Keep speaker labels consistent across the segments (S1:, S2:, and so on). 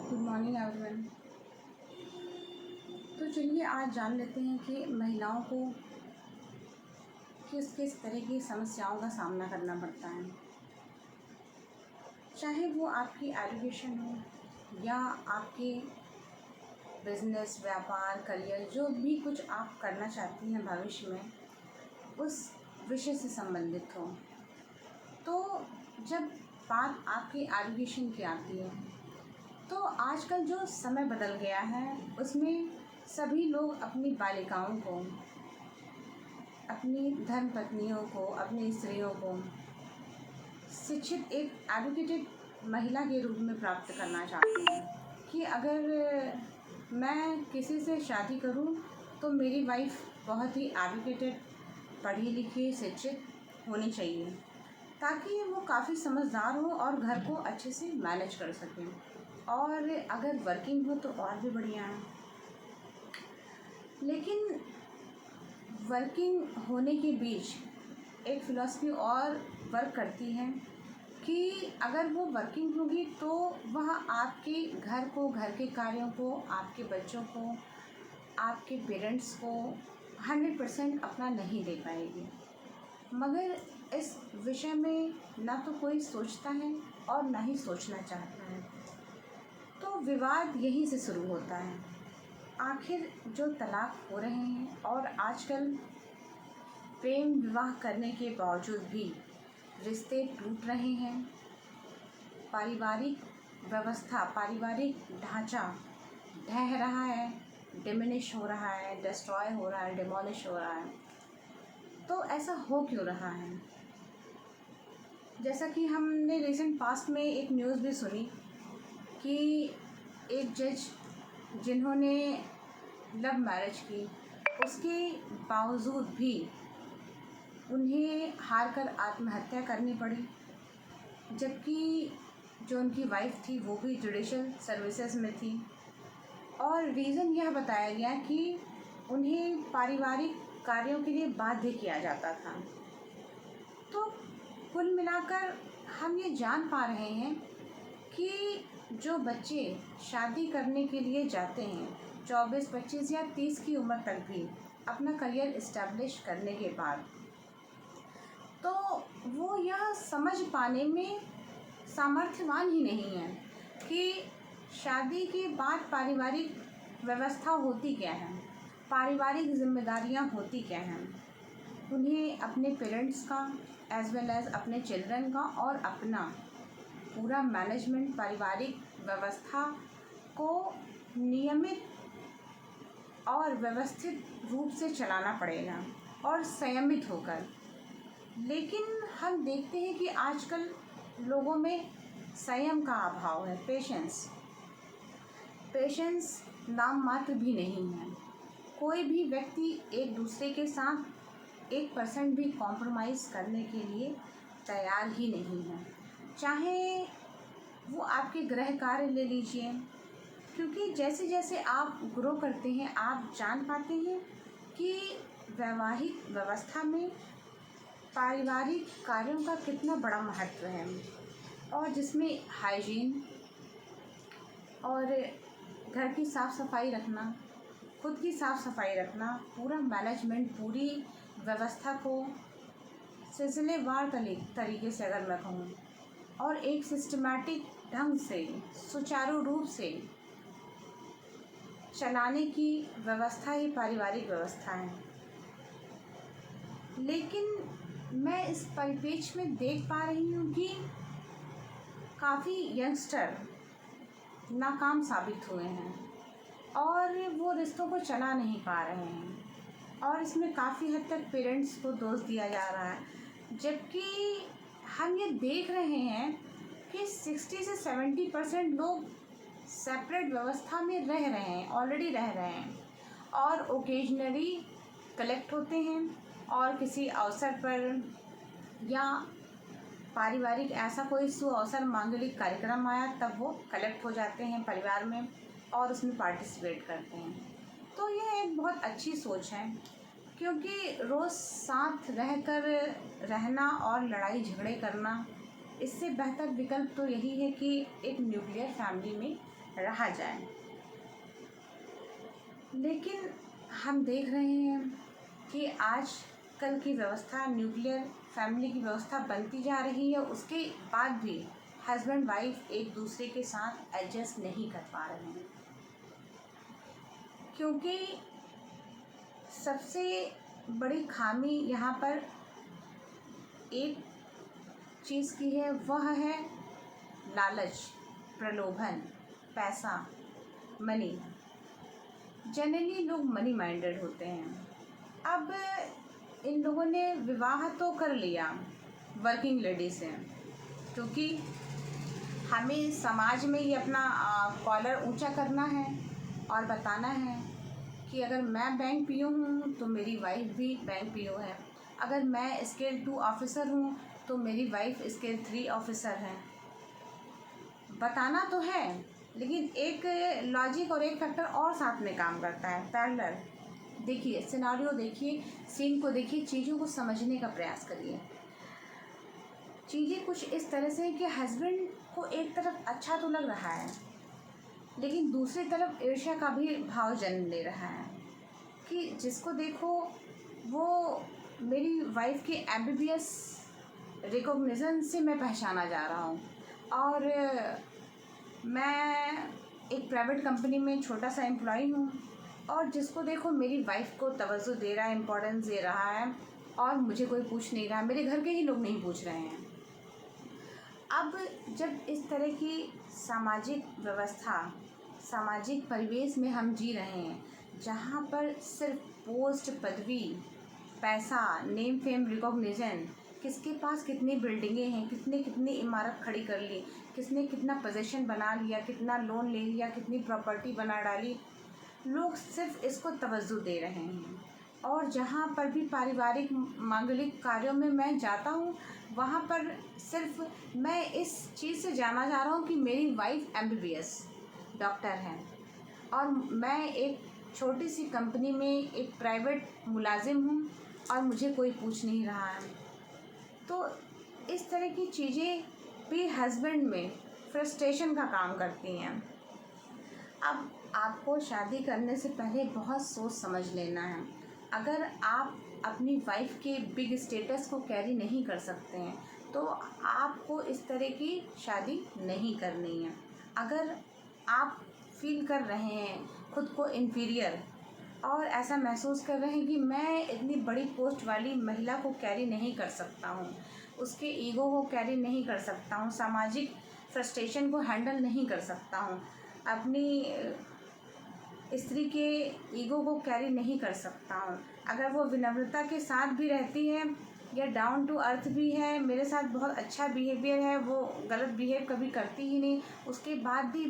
S1: Good morning everyone. तो चलिए आज जान लेते हैं कि महिलाओं को किस किस तरह की समस्याओं का सामना करना पड़ता है। चाहे वो आपकी एजुकेशन हो या आपके बिजनेस, व्यापार, करियर, जो भी कुछ आप करना चाहती हैं भविष्य में, उस विषय से संबंधित हो। तो जब बात आपकी एजुकेशन की आती है तो आजकल जो समय बदल गया है उसमें सभी लोग अपनी बालिकाओं को, अपनी धर्मपत्नियों को, अपनी स्त्रियों को शिक्षित, एक एजुकेटेड महिला के रूप में प्राप्त करना चाहते हैं कि अगर मैं किसी से शादी करूं तो मेरी वाइफ बहुत ही एजुकेटेड, पढ़ी लिखी, शिक्षित होनी चाहिए ताकि वो काफ़ी समझदार हो और घर को अच्छे से मैनेज कर सकें, और अगर वर्किंग हो तो और भी बढ़िया है। लेकिन वर्किंग होने के बीच एक फ़िलॉसफी और वर्क करती है कि अगर वो वर्किंग होगी तो वह आपके घर को, घर के कार्यों को, आपके बच्चों को, आपके पेरेंट्स को 100% अपना नहीं दे पाएगी। मगर इस विषय में ना तो कोई सोचता है और ना ही सोचना चाहता है। तो विवाद यहीं से शुरू होता है। आखिर जो तलाक हो रहे हैं और आजकल प्रेम विवाह करने के बावजूद भी रिश्ते टूट रहे हैं, पारिवारिक व्यवस्था, पारिवारिक ढांचा ढह रहा है, डिमिनिश हो रहा है, डिस्ट्रॉय हो रहा है, डिमोलिश हो रहा है। तो ऐसा हो क्यों रहा है? जैसा कि हमने रिसेंट पास्ट में एक न्यूज़ भी सुनी कि एक जज जिन्होंने लव मैरिज की, उसके बावजूद भी उन्हें हार कर आत्महत्या करनी पड़ी, जबकि जो उनकी वाइफ थी वो भी जुडिशल सर्विसेज में थी। और रीज़न यह बताया गया कि उन्हें पारिवारिक कार्यों के लिए बाध्य किया जाता था। तो कुल मिलाकर हम ये जान पा रहे हैं कि जो बच्चे शादी करने के लिए जाते हैं 24, 25 या 30 की उम्र तक भी अपना करियर इस्टेब्लिश करने के बाद, तो वो यह समझ पाने में सामर्थ्यवान ही नहीं है कि शादी के बाद पारिवारिक व्यवस्था होती क्या है, पारिवारिक जिम्मेदारियां होती क्या हैं। उन्हें अपने पेरेंट्स का एज वेल एज़ अपने चिल्ड्रन का और अपना पूरा मैनेजमेंट, पारिवारिक व्यवस्था को नियमित और व्यवस्थित रूप से चलाना पड़ेगा और संयमित होकर। लेकिन हम देखते हैं कि आजकल लोगों में संयम का अभाव है, पेशेंस नाम मात्र भी नहीं है। कोई भी व्यक्ति एक दूसरे के साथ 1% भी कॉम्प्रोमाइज़ करने के लिए तैयार ही नहीं है। चाहे वो आपके गृह कार्य ले लीजिए, क्योंकि जैसे जैसे आप ग्रो करते हैं आप जान पाते हैं कि वैवाहिक व्यवस्था में पारिवारिक कार्यों का कितना बड़ा महत्व है, और जिसमें हाइजीन और घर की साफ़ सफाई रखना, खुद की साफ़ सफाई रखना, पूरा मैनेजमेंट, पूरी व्यवस्था को सिलसिलेवार तरीके से अगर मैं कहूँ और एक सिस्टमैटिक ढंग से सुचारू रूप से चलाने की व्यवस्था ही पारिवारिक व्यवस्था है। लेकिन मैं इस परिप्रेक्ष्य में देख पा रही हूँ कि काफ़ी यंगस्टर नाकाम साबित हुए हैं और वो रिश्तों को चला नहीं पा रहे हैं, और इसमें काफ़ी हद तक पेरेंट्स को दोष दिया जा रहा है। जबकि हम ये देख रहे हैं कि 60 से 70% लोग सेपरेट व्यवस्था में रह रहे हैं, ऑलरेडी रह रहे हैं, और ओकेजनली कलेक्ट होते हैं, और किसी अवसर पर या पारिवारिक ऐसा कोई अवसर, मांगलिक कार्यक्रम आया तब वो कलेक्ट हो जाते हैं परिवार में और उसमें पार्टिसिपेट करते हैं। तो यह एक बहुत अच्छी सोच है, क्योंकि रोज़ साथ रहकर रहना और लड़ाई झगड़े करना, इससे बेहतर विकल्प तो यही है कि एक न्यूक्लियर फैमिली में रहा जाए। लेकिन हम देख रहे हैं कि आज कल की व्यवस्था न्यूक्लियर फैमिली की व्यवस्था बनती जा रही है, उसके बाद भी हस्बैंड वाइफ एक दूसरे के साथ एडजस्ट नहीं कर पा रहे हैं, क्योंकि सबसे बड़ी खामी यहाँ पर एक चीज़ की है, वह है लालच, प्रलोभन, पैसा, मनी। जनरली लोग मनी माइंडेड होते हैं। अब इन लोगों ने विवाह तो कर लिया, वर्किंग लेडीज़ हैं, क्योंकि हमें समाज में ये अपना कॉलर ऊंचा करना है और बताना है कि अगर मैं बैंक पीओ हूँ तो मेरी वाइफ भी बैंक पीओ है, अगर मैं स्केल 2 ऑफिसर हूँ तो मेरी वाइफ स्केल 3 ऑफिसर है। बताना तो है, लेकिन एक लॉजिक और एक फैक्टर और साथ में काम करता है, पैरेलल। देखिए सिनारियो, देखिए सीन को, देखिए चीज़ों को समझने का प्रयास करिए। चीज़ें कुछ इस तरह से कि हस्बैंड को एक तरफ अच्छा तो लग रहा है, लेकिन दूसरी तरफ ईर्ष्या का भी भाव जन्म ले रहा है कि जिसको देखो वो मेरी वाइफ के एमबीबीएस रिकॉग्निशन से मैं पहचाना जा रहा हूँ, और मैं एक प्राइवेट कंपनी में छोटा सा एम्प्लॉई हूँ, और जिसको देखो मेरी वाइफ को तवज्जो दे रहा है, इम्पोर्टेंस दे रहा है, और मुझे कोई पूछ नहीं रहा, मेरे घर के ही लोग नहीं पूछ रहे हैं। अब जब इस तरह की सामाजिक व्यवस्था, सामाजिक परिवेश में हम जी रहे हैं, जहाँ पर सिर्फ पोस्ट, पदवी, पैसा, नेम फेम, रिकॉग्निशन, किसके पास कितनी बिल्डिंगें हैं, किसने कितनी इमारत खड़ी कर ली, किसने कितना पोजीशन बना लिया, कितना लोन ले लिया, कितनी प्रॉपर्टी बना डाली, लोग सिर्फ इसको तवज्जो दे रहे हैं। और जहाँ पर भी पारिवारिक मांगलिक कार्यों में मैं जाता हूँ, वहाँ पर सिर्फ मैं इस चीज़ से जाना जा रहा हूँ कि मेरी वाइफ एमबीबीएस डॉक्टर है, और मैं एक छोटी सी कंपनी में एक प्राइवेट मुलाजिम हूँ, और मुझे कोई पूछ नहीं रहा है। तो इस तरह की चीज़ें भी हस्बैंड में फ्रस्ट्रेशन का काम करती हैं। अब आपको शादी करने से पहले बहुत सोच समझ लेना है। अगर आप अपनी वाइफ के बिग स्टेटस को कैरी नहीं कर सकते हैं तो आपको इस तरह की शादी नहीं करनी है। अगर आप फील कर रहे हैं खुद को इन्फीरियर और ऐसा महसूस कर रहे हैं कि मैं इतनी बड़ी पोस्ट वाली महिला को कैरी नहीं कर सकता हूँ, उसके ईगो को कैरी नहीं कर सकता हूँ, सामाजिक फ्रस्ट्रेशन को हैंडल नहीं कर सकता हूँ, अपनी स्त्री के ईगो को कैरी नहीं कर सकता हूँ, अगर वो विनम्रता के साथ भी रहती है या डाउन टू अर्थ भी है, मेरे साथ बहुत अच्छा बिहेवियर है, वो गलत बिहेव कभी करती ही नहीं, उसके बाद भी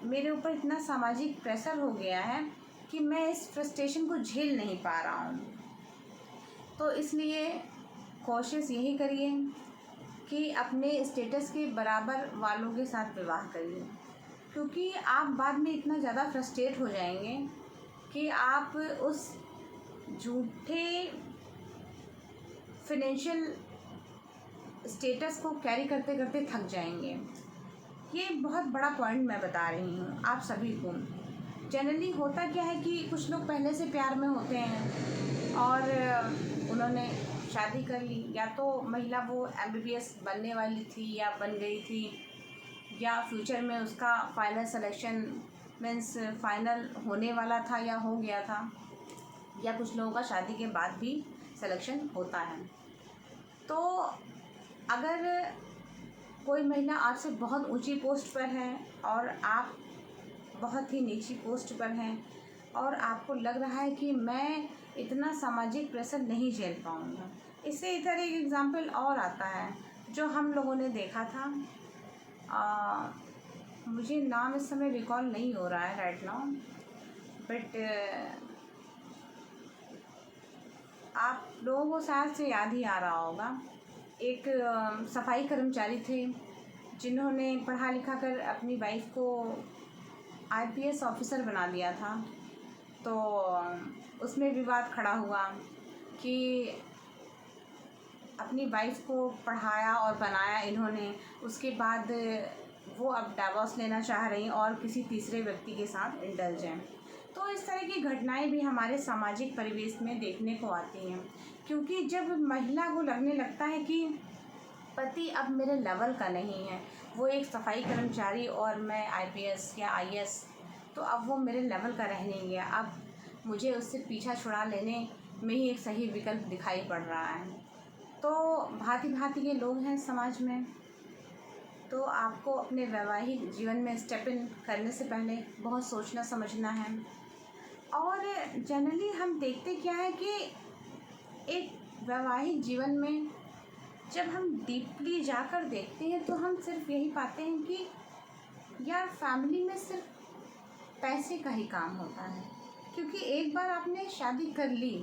S1: मेरे ऊपर इतना सामाजिक प्रेशर हो गया है कि मैं इस फ्रस्ट्रेशन को झेल नहीं पा रहा हूँ। तो इसलिए कोशिश यही करिए कि अपने स्टेटस के बराबर वालों के साथ विवाह करिए, क्योंकि आप बाद में इतना ज़्यादा फ्रस्ट्रेट हो जाएंगे कि आप उस झूठे फाइनेंशियल स्टेटस को कैरी करते करते थक जाएंगे। ये बहुत बड़ा पॉइंट मैं बता रही हूँ आप सभी को। जनरली होता क्या है कि कुछ लोग पहले से प्यार में होते हैं और उन्होंने शादी कर ली, या तो महिला वो एमबीबीएस बनने वाली थी या बन गई थी, या फ्यूचर में उसका फाइनल सिलेक्शन मीन्स फाइनल होने वाला था या हो गया था, या कुछ लोगों का शादी के बाद भी सिलेक्शन होता है। तो अगर कोई महिला आपसे बहुत ऊंची पोस्ट पर है और आप बहुत ही नीची पोस्ट पर हैं और आपको लग रहा है कि मैं इतना सामाजिक प्रेशर नहीं झेल पाऊँगा, इससे इधर एक एग्ज़ाम्पल और आता है जो हम लोगों ने देखा था। मुझे नाम इस समय रिकॉल नहीं हो रहा है राइट नाउ, बट आप लोगों को शायद से याद ही आ रहा होगा। एक सफाई कर्मचारी थे जिन्होंने पढ़ा लिखा कर अपनी वाइफ को आईपीएस ऑफिसर बना दिया था। तो उसमें विवाद खड़ा हुआ कि अपनी वाइफ को पढ़ाया और बनाया इन्होंने, उसके बाद वो अब डाइवोर्स लेना चाह रही हैं और किसी तीसरे व्यक्ति के साथ इंडल्ज हैं। तो इस तरह की घटनाएं भी हमारे सामाजिक परिवेश में देखने को आती हैं, क्योंकि जब महिला को लगने लगता है कि पति अब मेरे लेवल का नहीं है, वो एक सफाई कर्मचारी और मैं आईपीएस या आईएएस, तो अब वो मेरे लेवल का रह नहीं गया, अब मुझे उससे पीछा छुड़ा लेने में ही एक सही विकल्प दिखाई पड़ रहा है। तो भांति भांति के लोग हैं समाज में, तो आपको अपने वैवाहिक जीवन में स्टेप इन करने से पहले बहुत सोचना समझना है। और जनरली हम देखते क्या है कि एक वैवाहिक जीवन में जब हम डीपली जाकर देखते हैं तो हम सिर्फ यही पाते हैं कि यार फैमिली में सिर्फ पैसे का ही काम होता है, क्योंकि एक बार आपने शादी कर ली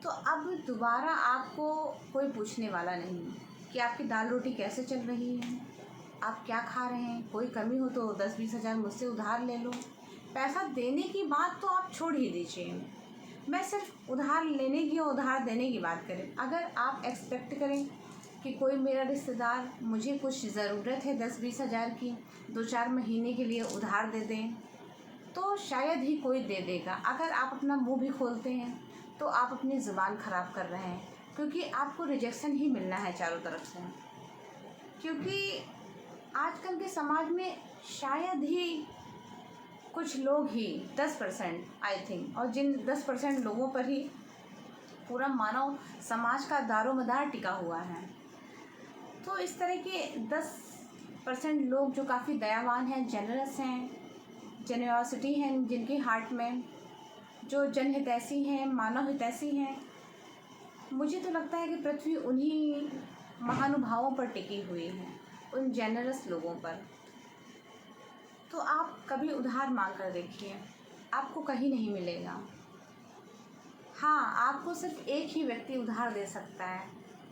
S1: तो अब दोबारा आपको कोई पूछने वाला नहीं कि आपकी दाल रोटी कैसे चल रही है, आप क्या खा रहे हैं, कोई कमी हो तो 10-20 हज़ार मुझसे उधार ले लो। पैसा देने की बात तो आप छोड़ ही दीजिए, मैं सिर्फ उधार लेने की और उधार देने की बात करें। अगर आप एक्सपेक्ट करें कि कोई मेरा रिश्तेदार मुझे कुछ ज़रूरत है 10-20 हज़ार की, 2-4 महीने के लिए उधार दे दें, तो शायद ही कोई दे देगा। अगर आप अपना मुंह भी खोलते हैं तो आप अपनी ज़ुबान ख़राब कर रहे हैं, क्योंकि आपको रिजेक्शन ही मिलना है चारों तरफ से। क्योंकि आजकल के समाज में शायद ही कुछ लोग ही 10% आई थिंक, और जिन 10% लोगों पर ही पूरा मानव समाज का दारोमदार टिका हुआ है। तो इस तरह के 10% लोग जो काफ़ी दयावान हैं, जेनरस हैं, जेनरॉसिटी हैं जिनके हार्ट में, जो जनहितैषी हैं, मानव हितैषी हैं, मुझे तो लगता है कि पृथ्वी उन्हीं महानुभावों पर टिकी हुई है, उन जेनरस लोगों पर। तो आप कभी उधार मांग कर देखिए, आपको कहीं नहीं मिलेगा। हाँ, आपको सिर्फ एक ही व्यक्ति उधार दे सकता है,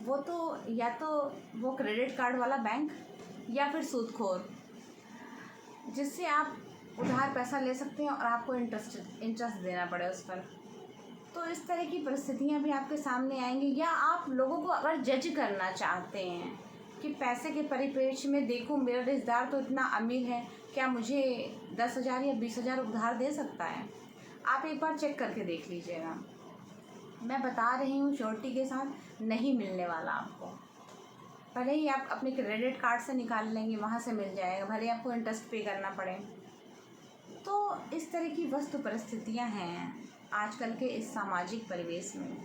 S1: वो तो या तो वो क्रेडिट कार्ड वाला बैंक या फिर सूदखोर, जिससे आप उधार पैसा ले सकते हैं और आपको इंटरेस्ट देना पड़े उस पर। तो इस तरह की परिस्थितियाँ भी आपके सामने आएंगी। या आप लोगों को अगर जज करना चाहते हैं कि पैसे के परिप्रेक्ष्य में देखूं मेरा रिश्तेदार तो इतना अमीर है, क्या मुझे 10,000 या 20,000 उधार दे सकता है, आप एक बार चेक करके देख लीजिएगा। मैं बता रही हूँ श्योरिटी के साथ, नहीं मिलने वाला आपको। भले ही आप अपने क्रेडिट कार्ड से निकाल लेंगे, वहाँ से मिल जाएगा, भले ही आपको इंटरेस्ट पे करना पड़े। तो इस तरह की वस्तु परिस्थितियाँ हैं आजकल के इस सामाजिक परिवेश में,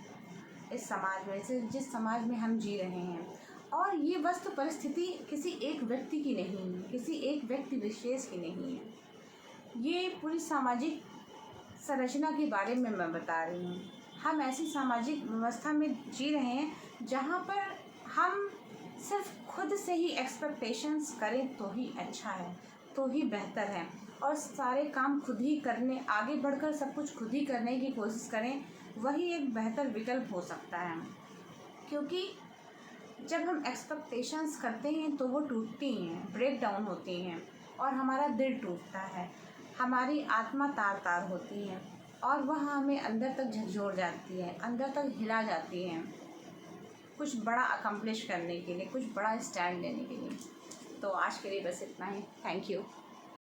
S1: इस समाज में से जिस समाज में हम जी रहे हैं। और ये वस्तु परिस्थिति किसी एक व्यक्ति की नहीं है, किसी एक व्यक्ति विशेष की नहीं है, ये पूरी सामाजिक संरचना के बारे में मैं बता रही हूँ। हम ऐसी सामाजिक व्यवस्था में जी रहे हैं जहाँ पर हम सिर्फ खुद से ही एक्सपेक्टेशंस करें तो ही अच्छा है, तो ही बेहतर है, और सारे काम खुद ही करने, आगे बढ़कर सब कुछ खुद ही करने की कोशिश करें, वही एक बेहतर विकल्प हो सकता है। क्योंकि जब हम एक्सपेक्टेशंस करते हैं तो वो टूटती हैं, ब्रेक डाउन होती हैं, और हमारा दिल टूटता है, हमारी आत्मा तार तार होती है, और वह हमें अंदर तक झकझोर जाती है, अंदर तक हिला जाती है, कुछ बड़ा अकम्प्लिश करने के लिए, कुछ बड़ा स्टैंड लेने के लिए। तो आज के लिए बस इतना ही। Thank you.